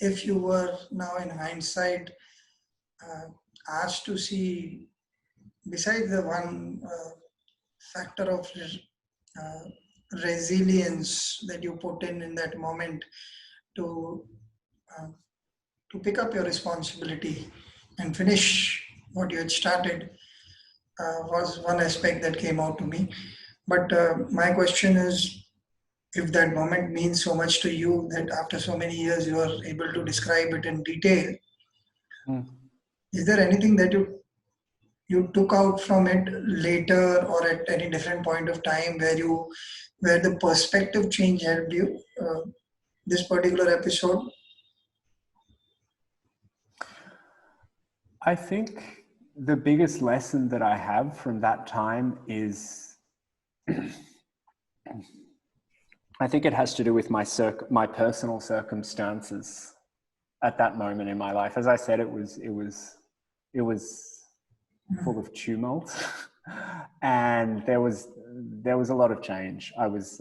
if you were now in hindsight asked to see, besides the one factor of uh, resilience that you put in that moment to uh, to pick up your responsibility and finish what you had started, was one aspect that came out to me. But my question is, if that moment means so much to you that after so many years you are able to describe it in detail, Mm. is there anything that you took out from it later or at any different point of time where the perspective change helped you, this particular episode? I think the biggest lesson that I have from that time is, I think it has to do with my personal circumstances at that moment in my life. As I said, it was full of tumult, and there was a lot of change. I was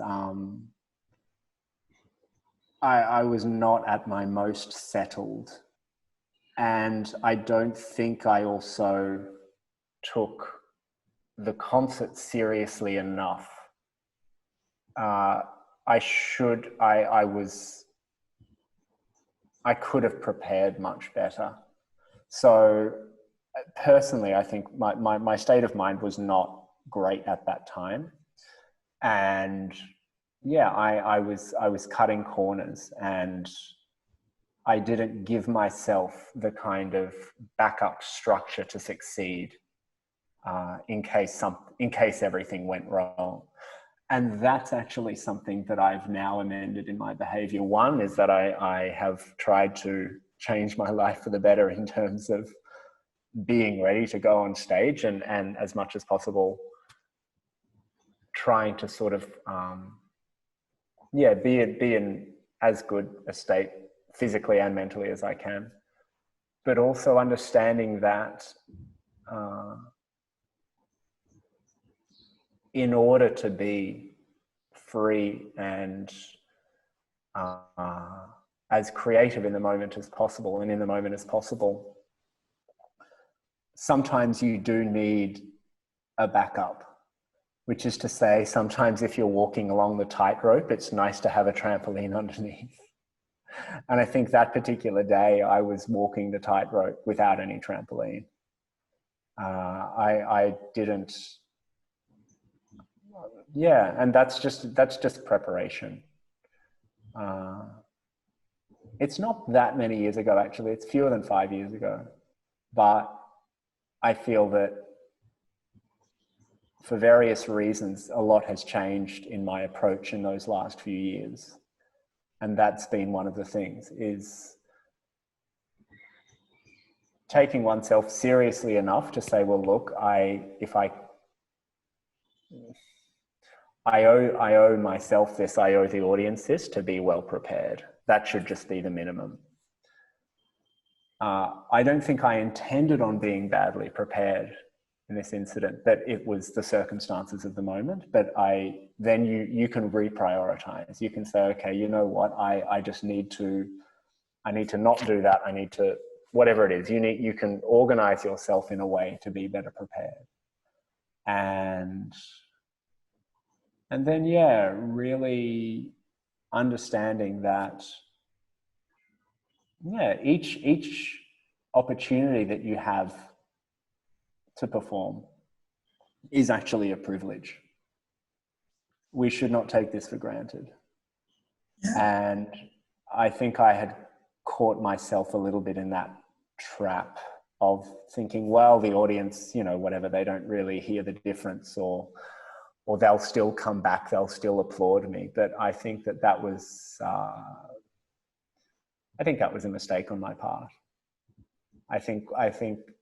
not at my most settled, and I don't think I also took the concert seriously enough. I could have prepared much better. So personally, I think my state of mind was not great at that time. And yeah, I was cutting corners, and I didn't give myself the kind of backup structure to succeed in case everything went wrong. And that's actually something that I've now amended in my behavior. One is that I have tried to change my life for the better in terms of being ready to go on stage, and as much as possible trying to sort of be in as good a state physically and mentally as I can, but also understanding that in order to be free and as creative in the moment as possible and in the moment as possible, sometimes you do need a backup, which is to say, sometimes if you're walking along the tightrope, it's nice to have a trampoline underneath. And I think that particular day I was walking the tightrope without any trampoline. I didn't. Yeah, and that's just preparation. It's not that many years ago, actually. It's fewer than 5 years ago. But I feel that for various reasons, a lot has changed in my approach in those last few years. And that's been one of the things, is taking oneself seriously enough to say, well, look, I owe myself this, I owe the audience this, to be well prepared. That should just be the minimum. I don't think I intended on being badly prepared in this incident, but it was the circumstances of the moment. But then you can reprioritize. You can say, okay, you know what, I need to not do that. I need to, whatever it is, you can organize yourself in a way to be better prepared. And then, yeah, really understanding that, yeah, each opportunity that you have to perform is actually a privilege. We should not take this for granted. And I think I had caught myself a little bit in that trap of thinking, well, the audience, whatever, they don't really hear the difference, or they'll still come back, they'll still applaud me. But I think that was a mistake on my part. I think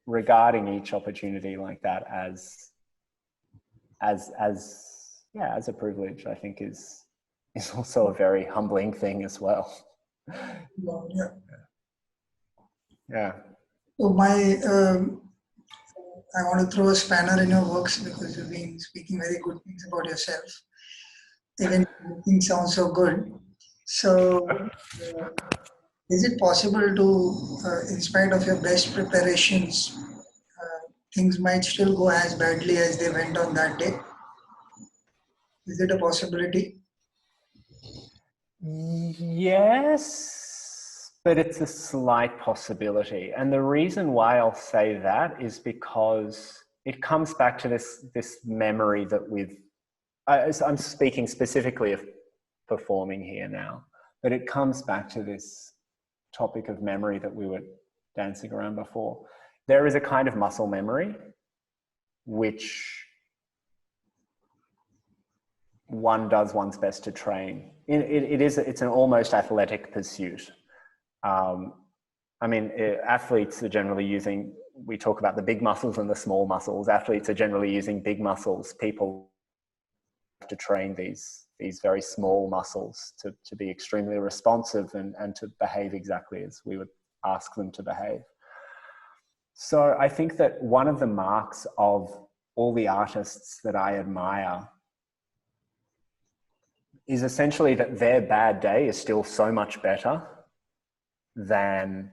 regarding each opportunity like that as a privilege, I think is also a very humbling thing as well. Well, yeah. Yeah. So I want to throw a spanner in your works, because you've been speaking very good things about yourself. Even if everything sounds so good. So, is it possible to, in spite of your best preparations, things might still go as badly as they went on that day? Is it a possibility? Yes, but it's a slight possibility. And the reason why I'll say that is because it comes back to this memory that I'm speaking specifically of performing here now, but it comes back to this topic of memory that we were dancing around before. There is a kind of muscle memory which one does one's best to train. It's an almost athletic pursuit. Athletes are generally using, we talk about the big muscles and the small muscles. Athletes are generally using big muscles. People have to train these very small muscles to be extremely responsive and to behave exactly as we would ask them to behave. So I think that one of the marks of all the artists that I admire is essentially that their bad day is still so much better than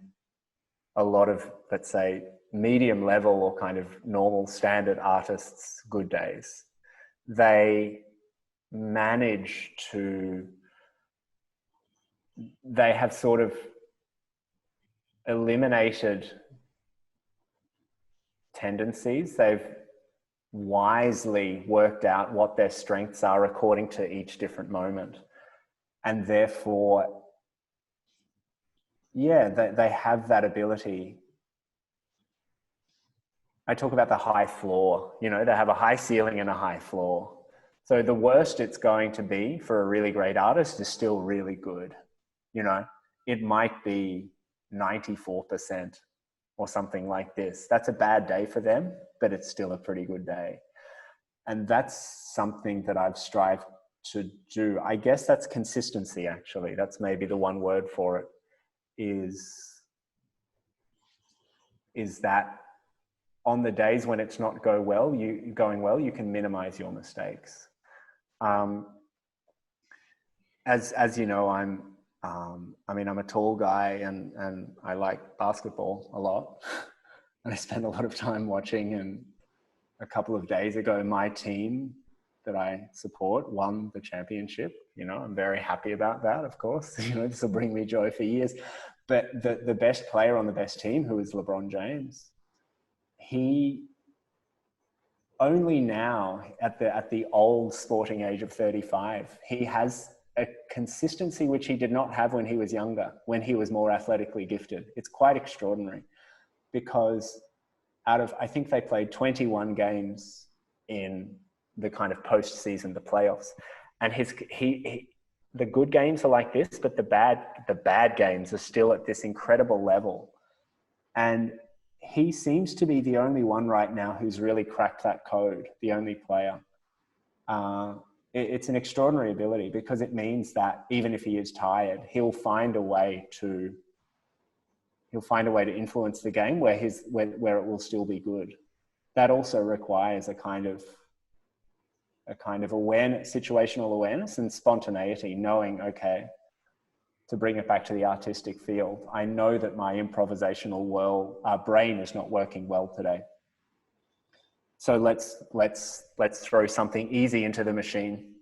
a lot of, let's say, medium level or kind of normal standard artists' good days. They have sort of eliminated tendencies. They've wisely worked out what their strengths are according to each different moment. And therefore, they have that ability. I talk about the high floor, they have a high ceiling and a high floor. So the worst it's going to be for a really great artist is still really good. It might be 94% or something like this. That's a bad day for them, but it's still a pretty good day. And that's something that I've strived to do. I guess that's consistency, actually. That's maybe the one word for it, is that on the days when it's not going well, you can minimize your mistakes. As you know, I'm a tall guy and I like basketball a lot. And I spend a lot of time watching, and a couple of days ago, my team that I support won the championship. I'm very happy about that, of course. This will bring me joy for years. But the best player on the best team, who is LeBron James, he only now at the old sporting age of 35, he has a consistency which he did not have when he was younger, when he was more athletically gifted. It's quite extraordinary, because I think they played 21 games in the kind of post-season, the playoffs, and the good games are like this, but the bad games are still at this incredible level. And he seems to be the only one right now who's really cracked that code, the only player. It's an extraordinary ability, because it means that even if he is tired, he'll find a way to influence the game where it will still be good. That also requires a kind of awareness, situational awareness and spontaneity, knowing, okay, to bring it back to the artistic field, I know that my improvisational brain is not working well today. So let's throw something easy into the machine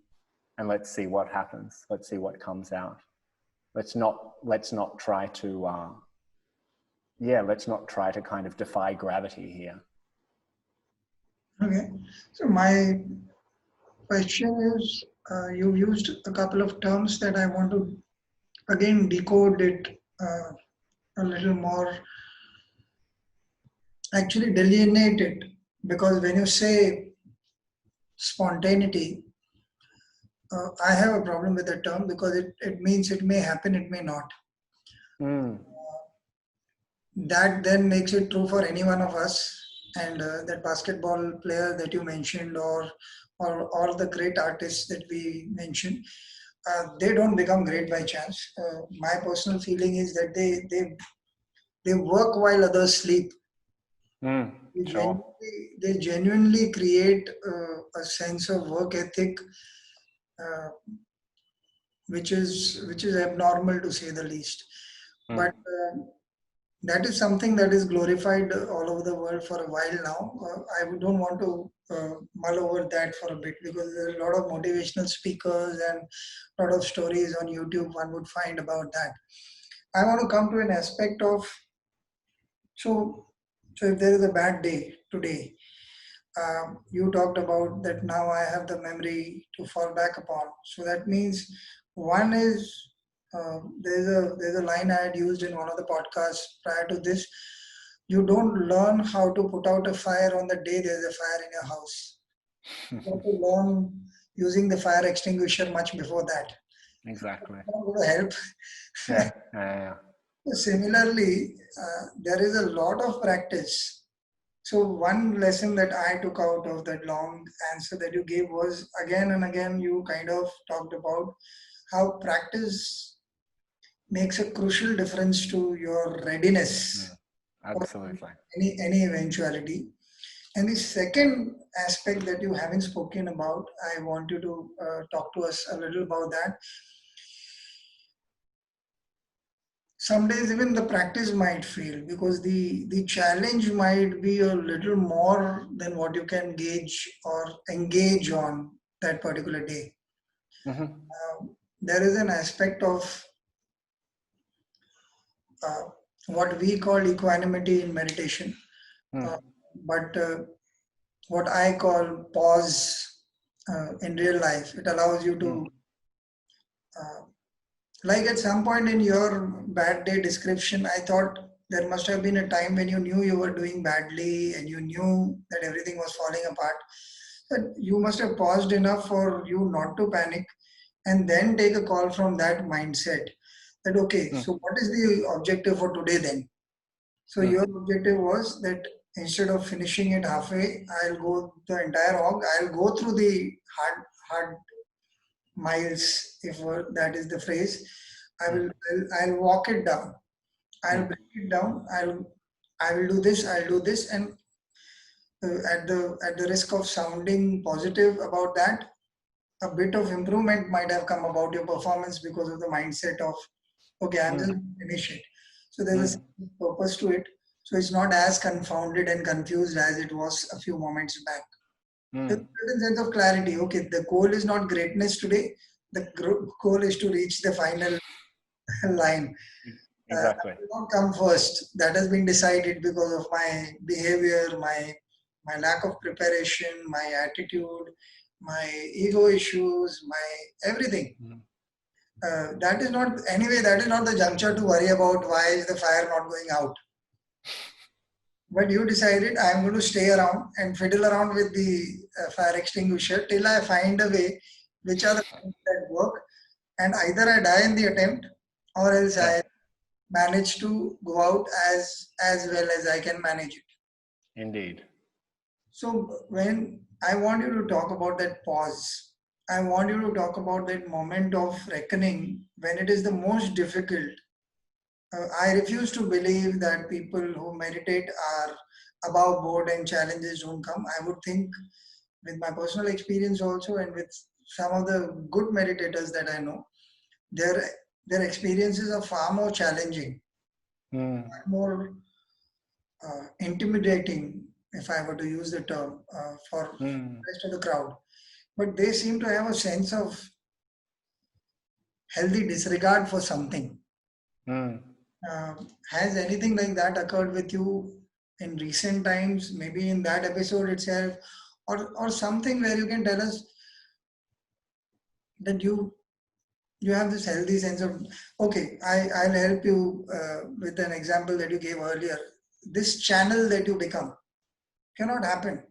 and let's see what happens. Let's see what comes out. Let's not try to kind of defy gravity here. Okay. So my question is, you used a couple of terms that I want to again decode it a little more, actually delineate it, because when you say spontaneity, I have a problem with the term, because it means it may happen, it may not. That then makes it true for any one of us. And that basketball player that you mentioned, or the great artists that we mentioned, they don't become great by chance. My personal feeling is that they work while others sleep. Sure. They genuinely create a sense of work ethic which is abnormal to say the least. But that is something that is glorified all over the world for a while now. I don't want to mull over that for a bit, because there are a lot of motivational speakers and a lot of stories on YouTube one would find about that. I want to come to an aspect of, so if there is a bad day today, you talked about that now I have the memory to fall back upon. So that means one is, there's a line I had used in one of the podcasts prior to this. You don't learn how to put out a fire on the day there's a fire in your house. You have to learn using the fire extinguisher much before that. Exactly. It's not going to help. Yeah. Similarly, there is a lot of practice. So one lesson that I took out of that long answer that you gave was, again and again you kind of talked about how practice makes a crucial difference to your readiness for Absolutely. any eventuality. And the second aspect that you haven't spoken about, I want you to talk to us a little about that. Some days even the practice might fail, because the challenge might be a little more than what you can gauge or engage on that particular day. There is an aspect of uh, what we call equanimity in meditation, but what I call pause in real life. It allows you to, like at some point in your bad day description, I thought there must have been a time when you knew you were doing badly and you knew that everything was falling apart. But you must have paused enough for you not to panic, and then take a call from that mindset that, okay, so what is the objective for today then? So your objective was that instead of finishing it halfway, I'll go the entire hog. I'll go through the hard miles, if that is the phrase. I'll walk it down. I'll break it down. I will do this. I'll do this, and at the risk of sounding positive about that, a bit of improvement might have come about your performance because of the mindset of, okay, I'm just going to finish it. So there's a purpose to it. So it's not as confounded and confused as it was a few moments back. There's a certain sense of clarity. Okay, the goal is not greatness today. The goal is to reach the final line. Exactly. That will not come first. That has been decided because of my behavior, my lack of preparation, my attitude, my ego issues, my everything. That is not, anyway, that is not the juncture to worry about why is the fire not going out. But you decided I'm going to stay around and fiddle around with the fire extinguisher till I find a way, which are the things that work, and either I die in the attempt or else I manage to go out as well as I can manage it. Indeed. So when I want you to talk about that pause, I want you to talk about that moment of reckoning when it is the most difficult. I refuse to believe that people who meditate are above board and challenges don't come. I would think, with my personal experience also and with some of the good meditators that I know, their experiences are far more challenging, far more intimidating, if I were to use the term, for the rest of the crowd. But they seem to have a sense of healthy disregard for something. Has anything like that occurred with you in recent times, maybe in that episode itself, or something where you can tell us that you have this healthy sense of, okay, I'll help you with an example that you gave earlier. This channel that you become cannot happen.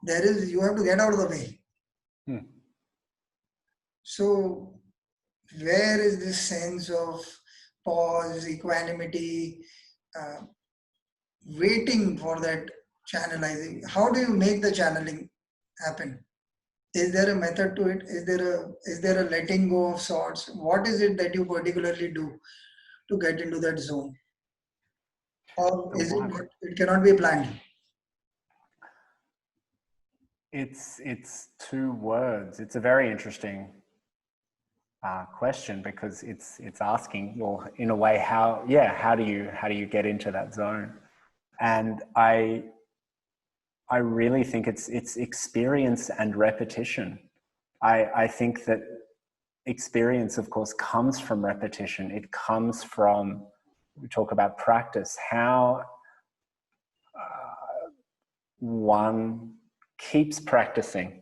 You have to get out of the way. So where is this sense of pause, equanimity, waiting for that channelizing? How do you make the channeling happen? Is there a method to it? Is there a letting go of sorts? What is it that you particularly do to get into that zone? Or is it that it cannot be planned? It's two words. It's a very interesting question, because it's asking, well, in a way, how do you get into that zone? And I really think it's experience and repetition. I think that experience, of course, comes from repetition. It comes from, we talk about practice, how one keeps practicing,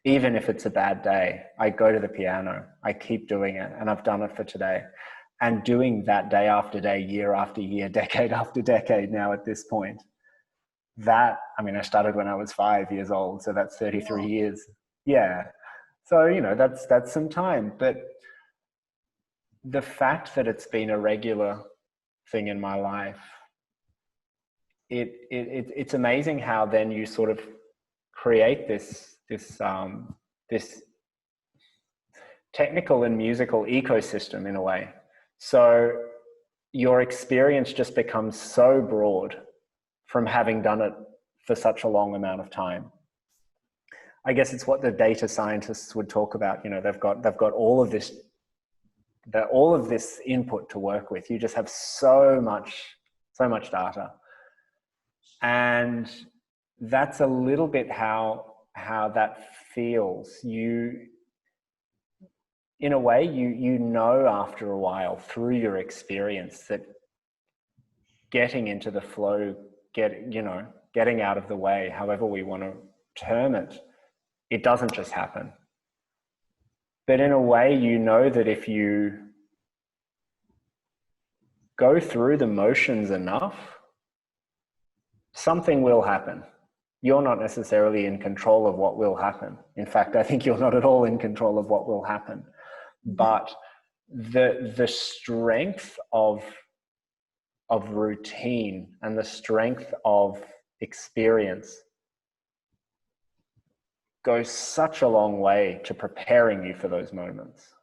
even if it's a bad day. I go to the piano, I keep doing it, and I've done it for today. And doing that day after day, year after year, decade after decade now at this point. That, I mean, I started when I was 5 years old, so that's 33 years. Yeah. So, you know, that's some time. But the fact that it's been a regular thing in my life, it's amazing how then you sort of create this technical and musical ecosystem in a way. So your experience just becomes so broad from having done it for such a long amount of time. I guess it's what the data scientists would talk about. You know, they've got all of this input to work with. You just have so much data. And that's a little bit how that feels. You, in a way, you know after a while through your experience that getting into the flow, getting out of the way, however we want to term it, it doesn't just happen. But in a way, you know that if you go through the motions enough, something will happen. You're not necessarily in control of what will happen. In fact, I think you're not at all in control of what will happen. But the strength of routine and the strength of experience goes such a long way to preparing you for those moments.